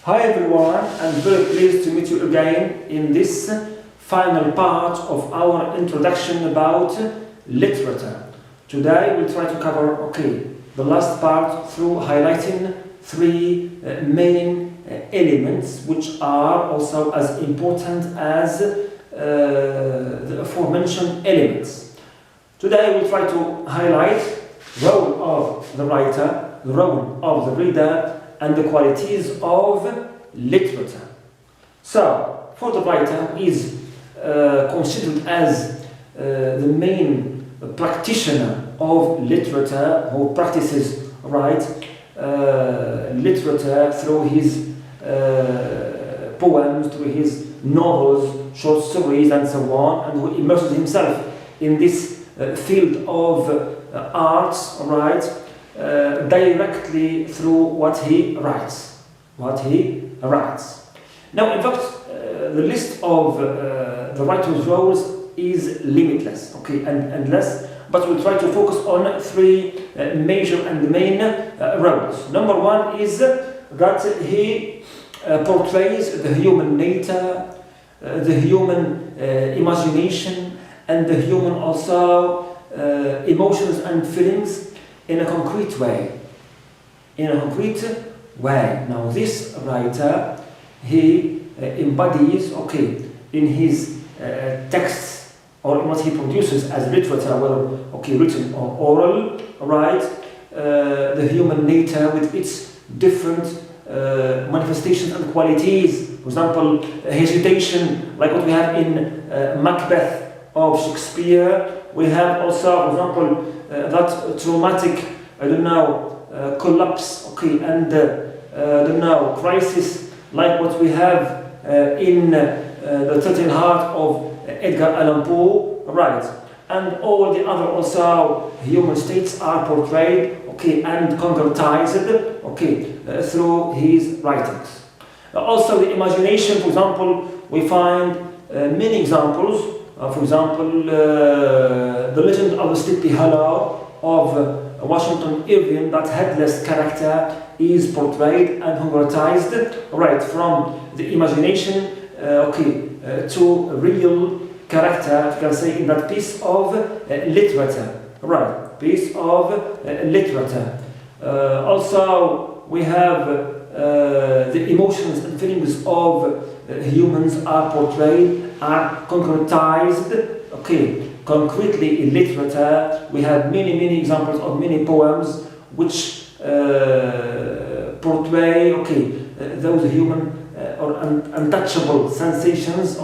Hi everyone, I'm very pleased to meet you again in this final part of our introduction about literature. Today we'll try to cover the last part through highlighting three main elements which are also as important as the aforementioned elements. Today we'll try to highlight the role of the writer, the role of the reader, and the qualities of literature. So, for the writer is considered as the main practitioner of literature, who practices literature through his poems, through his novels, short stories, and so on, and who immerses himself in this field of arts, directly through what he writes. Now, in fact, the list of the writer's roles is limitless, and endless, but we'll try to focus on three major and main roles. Number one is that he portrays the human nature, the human imagination, and the human also emotions and feelings in a concrete way. Now this writer, he embodies, in his texts or in what he produces as literature, whether written or oral, the human nature with its different manifestations and qualities. For example, hesitation, like what we have in Macbeth of Shakespeare. We have also, for example, that traumatic, collapse, and crisis, like what we have in the 13 Heart of Edgar Allan Poe, and all the other also human states are portrayed, and concretized, through his writings. Also, the imagination, for example, we find many examples. For example, the Legend of the Sleepy Hollow of Washington Irving, that headless character is portrayed and concretized from the imagination to real character, you can say, in that piece of literature. Also, we have the emotions and feelings of humans are portrayed, are concretized, concretely in literature. We have many examples of many poems which portray, those human or untouchable sensations,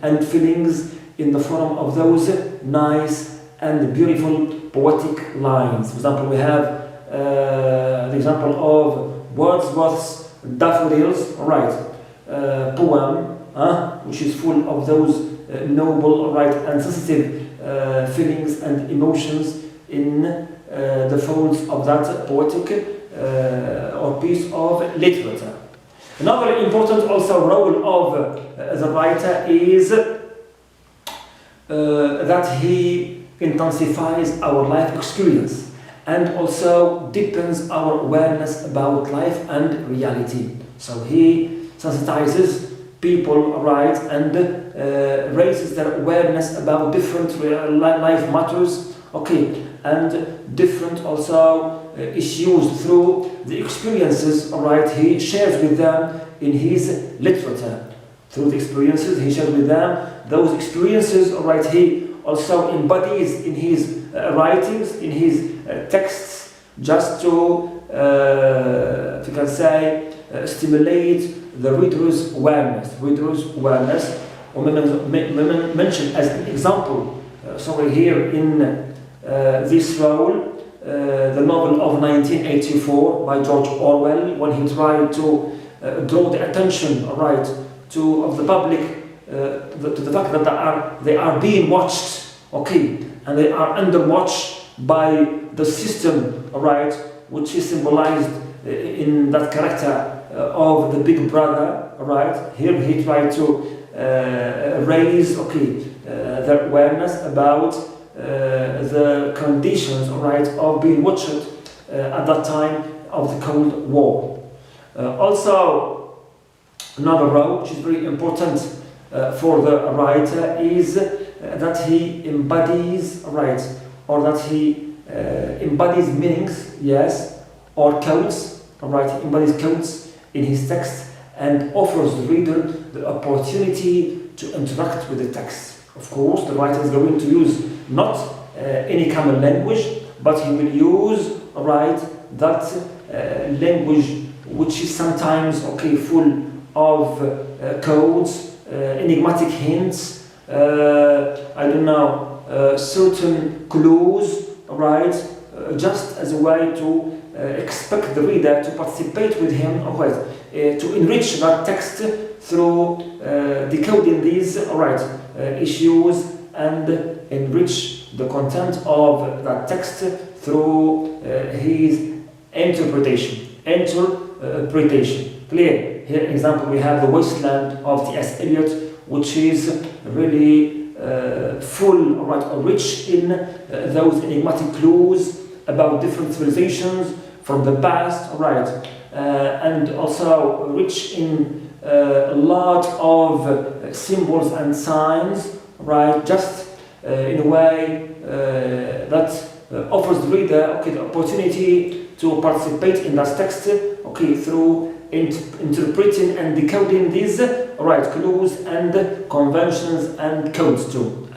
and feelings in the form of those nice and beautiful poetic lines. For example, we have the example of Wordsworth's Daffodils, poem, which is full of those noble, and sensitive feelings and emotions in the folds of that poetic or piece of literature. Another important also role of the writer is that he intensifies our life experience and also deepens our awareness about life and reality. So he sensitizes people, and raises their awareness about different life matters, and different also issues through the experiences, he shares with them in his literature. Through the experiences he shares with them, those experiences, he also embodies in his writings, in his texts, just to, you can say, stimulate the reader's awareness. Or mentioned as an example, here in this role, the novel of 1984 by George Orwell, when he tried to draw the attention, of the public to the fact that they are being watched, and they are under watch by the system, which is symbolized in that character of the Big Brother, Here he tried to raise, their awareness about the conditions, of being watched at that time of the Cold War. Also, Another role which is very important for the writer is that he embodies, right, or that he embodies meanings, yes, or codes, right, he embodies codes in his text and offers the reader the opportunity to interact with the text. Of course, the writer is going to use not any common language, but he will use, right, that language which is sometimes, okay, full of codes, enigmatic hints, I don't know, certain clues, right, just as a way to expect the reader to participate with him, to enrich that text through decoding these, issues and enrich the content of that text through his interpretation. Clear? Here, example, we have The Wasteland of T.S. Eliot, which is really full, or rich in those enigmatic clues about different civilizations from the past, and also rich in a lot of symbols and signs, just in a way that offers the reader, the opportunity to participate in that text, through interpreting and decoding these, clues and conventions and codes too.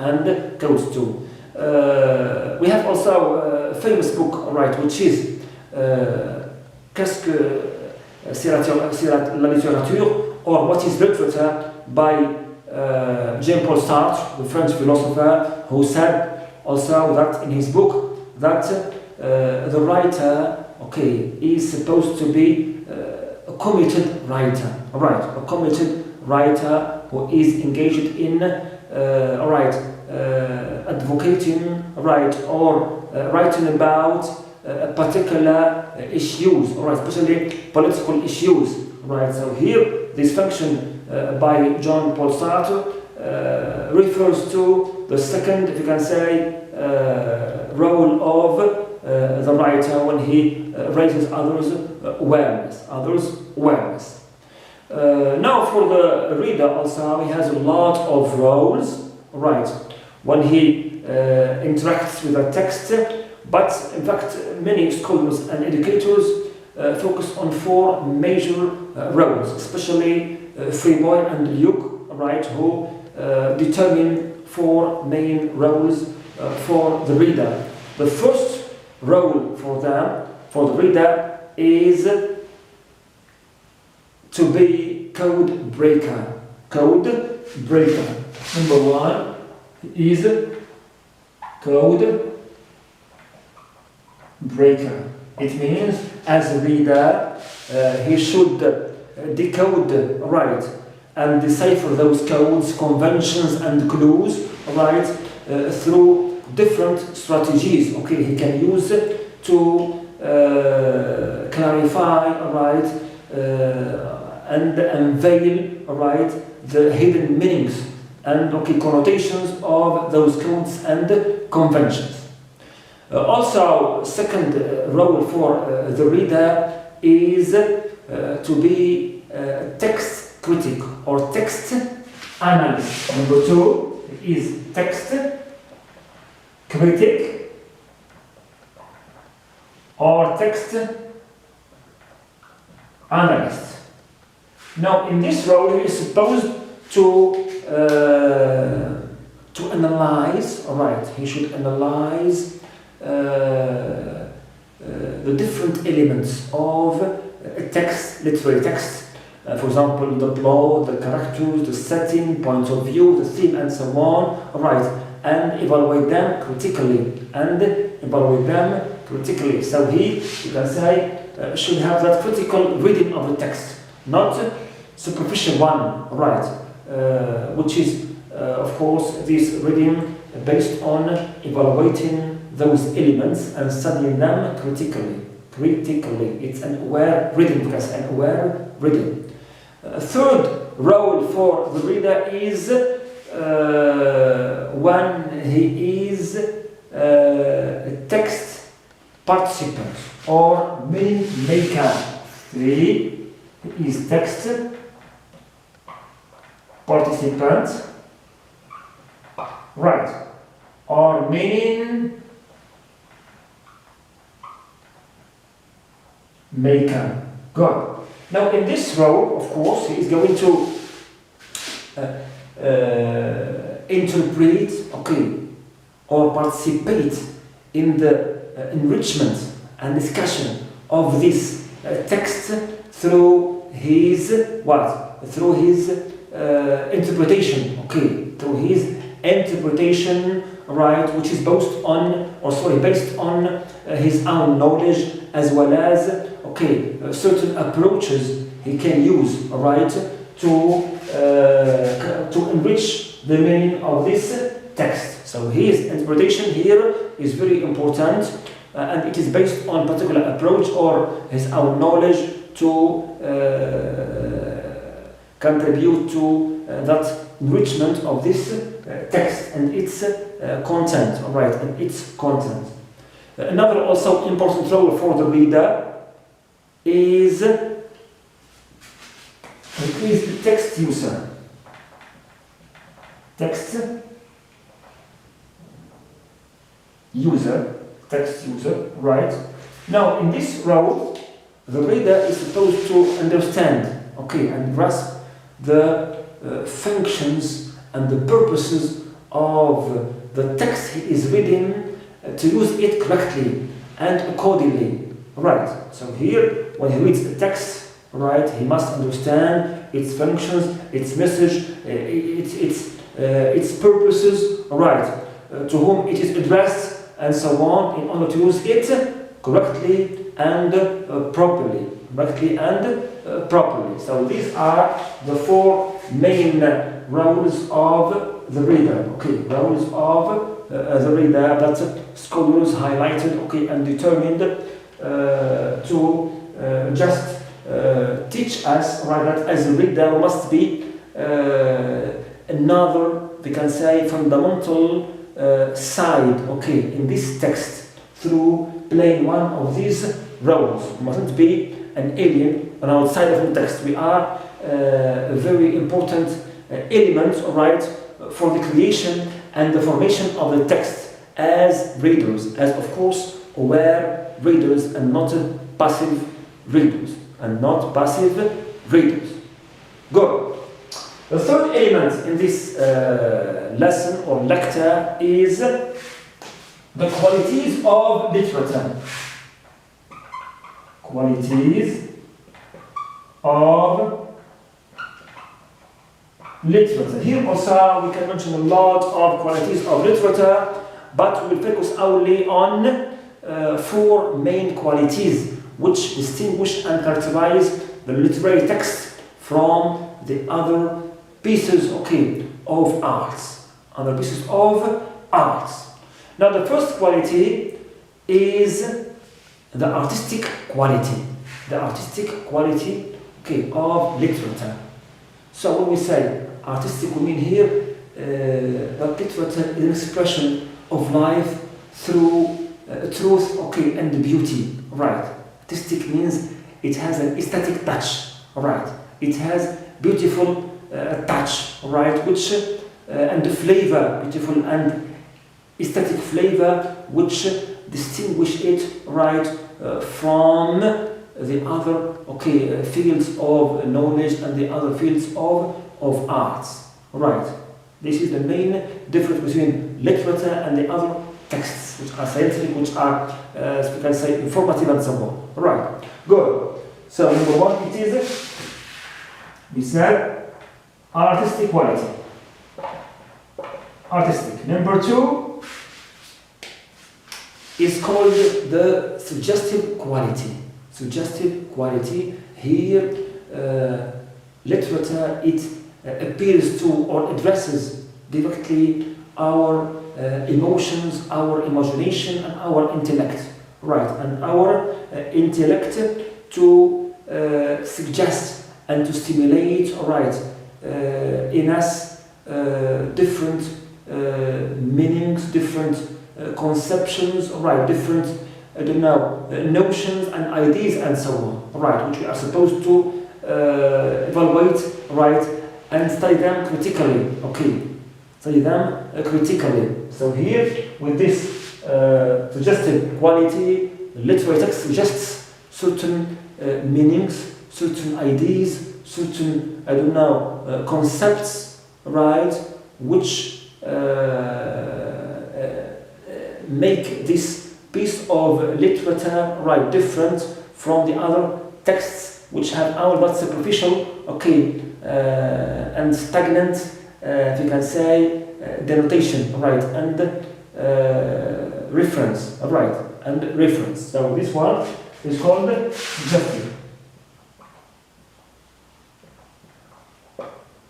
We have also a famous book, which is Qu'est-ce que c'est la littérature, or What is Literature, by Jean-Paul Sartre, the French philosopher, who said also that in his book that the writer, is supposed to be a committed writer, a committed writer who is engaged in, advocating, or writing about particular issues, especially political issues, So here, this function by Jean-Paul Sartre refers to the second, if you can say, role of the writer when he raises others' awareness. Now, for the reader also, he has a lot of roles, when he interacts with the text. But in fact, many scholars and educators focus on four major roles, especially Freeboy and Luke, who determine four main roles for the reader. The first role for the reader, is to be code breaker. Number one is code breaker. It means, as a reader, he should decode, and decipher those codes, conventions, and clues, through different strategies. He can use to clarify, and unveil, the hidden meanings and connotations of those codes and conventions. Also, second role for the reader is to be text critic or text analyst. Number two is text critic or text analyst. Now, in this role, he is supposed to analyze. He should analyze the different elements of a text, literary text. For example, the plot, the characters, the setting, point of view, the theme, and so on. And evaluate them critically. So he, you can say, should have that critical reading of the text, not superficial one, which is, of course, this reading based on evaluating those elements and studying them critically. It's an aware reading, because an aware reading. Third role for the reader is when he is a text participant or meaning maker. Three is text participant, right, or meaning maker. Good. Now in this row, of course, he is going to interpret, okay, or participate in the enrichment and discussion of this text through his what? Through his interpretation, okay, through his interpretation, right, which is based on his own knowledge, as well as, okay, certain approaches he can use, right, to enrich the meaning of this text. So his interpretation here is very important, and it is based on particular approach or his own knowledge to contribute to that enrichment of this text and its content, right, and its content. Another also important role for the reader is the text user. Text user, right? Now, in this role, the reader is supposed to understand, okay, and grasp the functions and the purposes of the text he is reading, to use it correctly and accordingly, right? So here, when he reads the text, right, he must understand its functions, its message, its purposes, right, to whom it is addressed, and so on, in order to use it correctly and properly. So these are the four main roles of the reader. Okay, roles of the reader that scholars highlighted, okay, and determined to just teach us, right, that as a reader must be another, we can say, fundamental side, okay, in this text through playing one of these roles. We mustn't be an alien on outside of the text. We are a very important element, right, for the creation and the formation of the text as readers, as of course aware readers and not passive readers. Good. The third element in this lesson or lecture is the qualities of literature. Qualities of literature. Here also we can mention a lot of qualities of literature, but we will focus only on four main qualities which distinguish and characterize the literary text from the other pieces, okay, of arts. Now the first quality is the artistic quality. Okay, of literature. So when we say artistic, we mean here that literature is an expression of life through truth, okay, and beauty, right? Artistic means it has an aesthetic touch, right? It has beautiful touch, right? Which and the flavor, beautiful and aesthetic flavor, which distinguish it, right, from the other, okay, fields of knowledge and the other fields of arts, right? This is the main difference between literature and the other texts, which are scientific, which are, we can say, informative and so on. Right, good. So number one, it is, we said, artistic quality. Artistic. Number two is called the suggestive quality. Suggestive quality. Here, literature, it appeals to or addresses directly our emotions, our imagination, and our intellect, right? And our intellect to suggest and to stimulate, right, in us different meanings, different conceptions, right? Different, notions and ideas and so on, right? Which we are supposed to evaluate, right, and study them critically. Okay, study them critically. So here, with this suggested quality, the literary text suggests certain meanings, certain ideas, certain, I don't know, concepts, right, which make this piece of literature, right, different from the other texts which have our but superficial, okay, and stagnant, if you can say, denotation, right, and reference, right, and reference. So this one is called suggestive.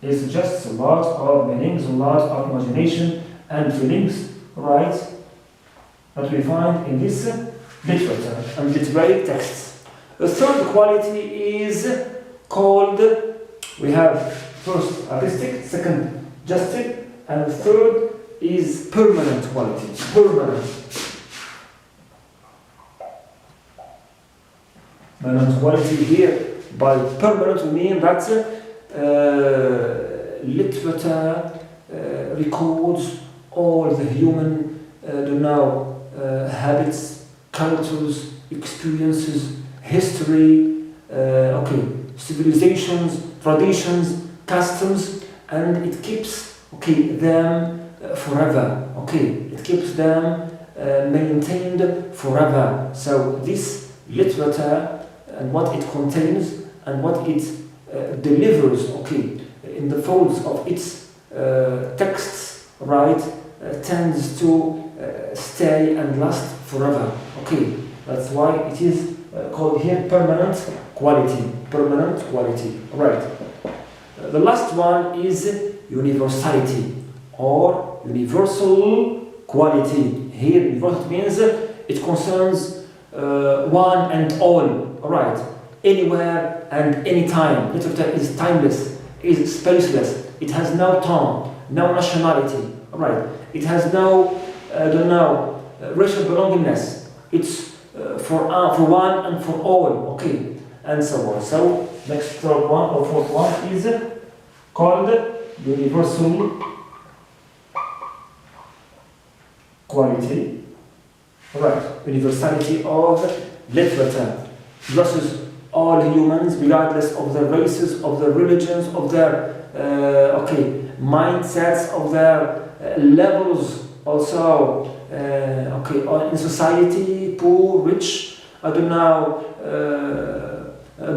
It suggests a lot of meanings, a lot of imagination and feelings, right, that we find in this literature and literary texts. The third quality is called, we have first artistic, second justive, and the third is permanent quality. Permanent quality here, by permanent we mean that literature records all the human habits, cultures, experiences, history, civilizations, traditions, customs, and it keeps them forever. It keeps them maintained forever. So this literature and what it contains and what it delivers, in the folds of its texts, right, tends to stay and last forever. That's why it is called here permanent quality. Permanent quality, right. The last one is universality or universal quality. Here, universal means it concerns one and all, right. Anywhere and anytime. Literature is timeless, is spaceless. It has no tongue, no nationality, right. It has no, racial belongingness. It's for one and for all, and so on. So next third one or fourth one is called universal quality, right? Universality of literature versus all humans, regardless of their races, of their religions, of their mindsets, of their levels, also in society, poor, rich,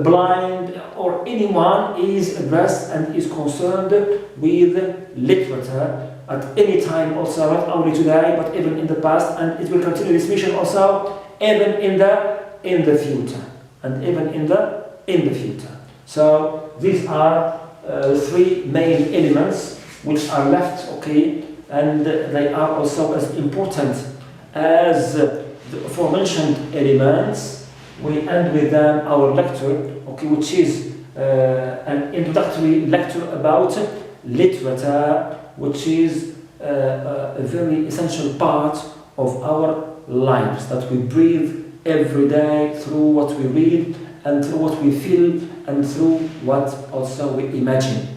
blind, or anyone is addressed and is concerned with literature at any time, also not only today but even in the past, and it will continue this mission also even in the future, and even in the future. So these are three main elements which are left, and they are also as important as the aforementioned elements. We end with them our lecture, which is an introductory lecture about literature, which is a very essential part of our lives, that we breathe every day through what we read and through what we feel and through what also we imagine.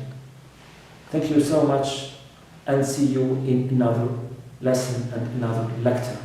Thank you so much, and see you in another lesson and another lecture.